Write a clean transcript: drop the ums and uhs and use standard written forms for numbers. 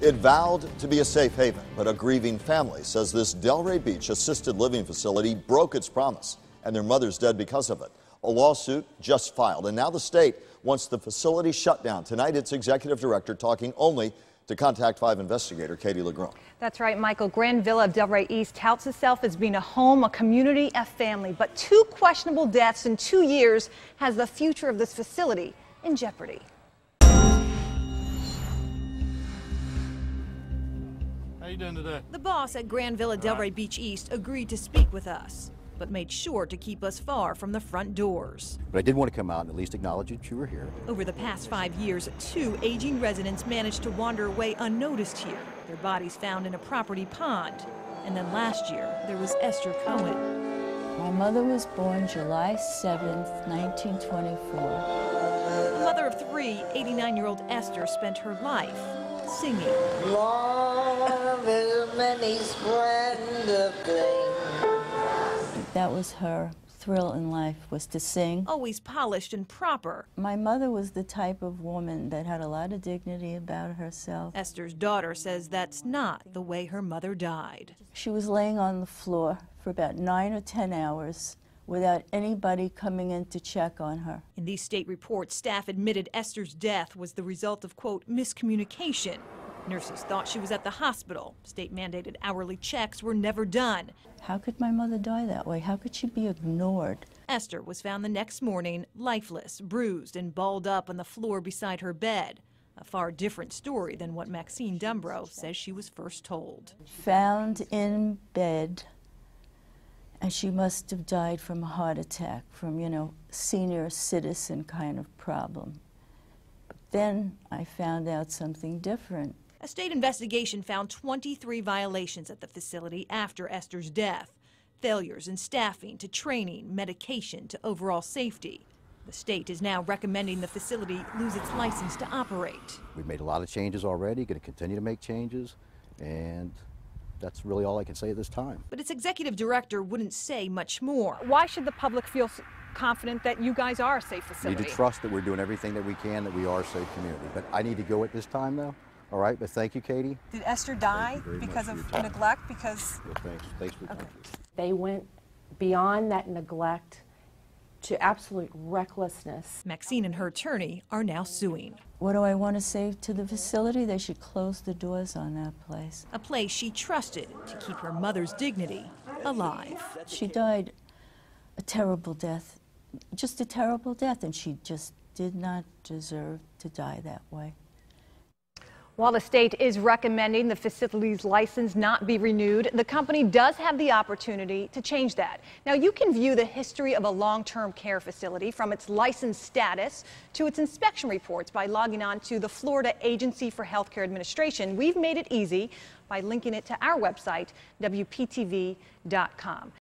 It vowed to be a safe haven, but a grieving family says this Delray Beach assisted living facility broke its promise, and their mother's dead because of it. A lawsuit just filed, and now the state wants the facility shut down. Tonight, its executive director talking only to Contact 5 investigator Katie LeGrone. That's right, Michael. Grand Villa of Delray East touts itself as being a home, a community, a family. But 2 questionable deaths in 2 years has the future of this facility in jeopardy. How you doing today? The boss at Grand Villa Delray Beach East agreed to speak with us, but made sure to keep us far from the front doors. But I did want to come out and at least acknowledge that you were here. Over the past 5 years, 2 aging residents managed to wander away unnoticed here. Their bodies found in a property pond. And then last year, there was Esther Cohen. My mother was born July 7th, 1924. The mother of 3, 89-year-old Esther spent her life singing. Love is many splendid things. That was her thrill in life, was to sing. Always polished and proper. My mother was the type of woman that had a lot of dignity about herself. Esther's daughter says that's not the way her mother died. She was laying on the floor for about 9 or 10 hours without anybody coming in to check on her. In these state reports, staff admitted Esther's death was the result of, quote, miscommunication. Nurses thought she was at the hospital. State-mandated hourly checks were never done. How could my mother die that way? How could she be ignored? Esther was found the next morning, lifeless, bruised, and balled up on the floor beside her bed. A far different story than what Maxine Dumbrow says she was first told. Found in bed, and she must have died from a heart attack, from, senior citizen kind of problem. But then I found out something different. A state investigation found 23 violations at the facility after Esther's death. Failures in staffing to training, medication to overall safety. The state is now recommending the facility lose its license to operate. We've made a lot of changes already, going to continue to make changes, and that's really all I can say at this time. But its executive director wouldn't say much more. Why should the public feel confident that you guys are a safe facility? We need to trust that we're doing everything that we can, that we are a safe community. But I need to go at this time, though. All right, but thank you, Katie. Did Esther die because of neglect? Because thanks for coming. They went beyond that neglect to absolute recklessness. Maxine and her attorney are now suing. What do I want to say to the facility? They should close the doors on that place. A place she trusted to keep her mother's dignity alive. She died a terrible death, just a terrible death, and she just did not deserve to die that way. While the state is recommending the facility's license not be renewed, the company does have the opportunity to change that. Now, you can view the history of a long-term care facility from its license status to its inspection reports by logging on to the Florida Agency for Healthcare Administration. We've made it easy by linking it to our website, WPTV.com.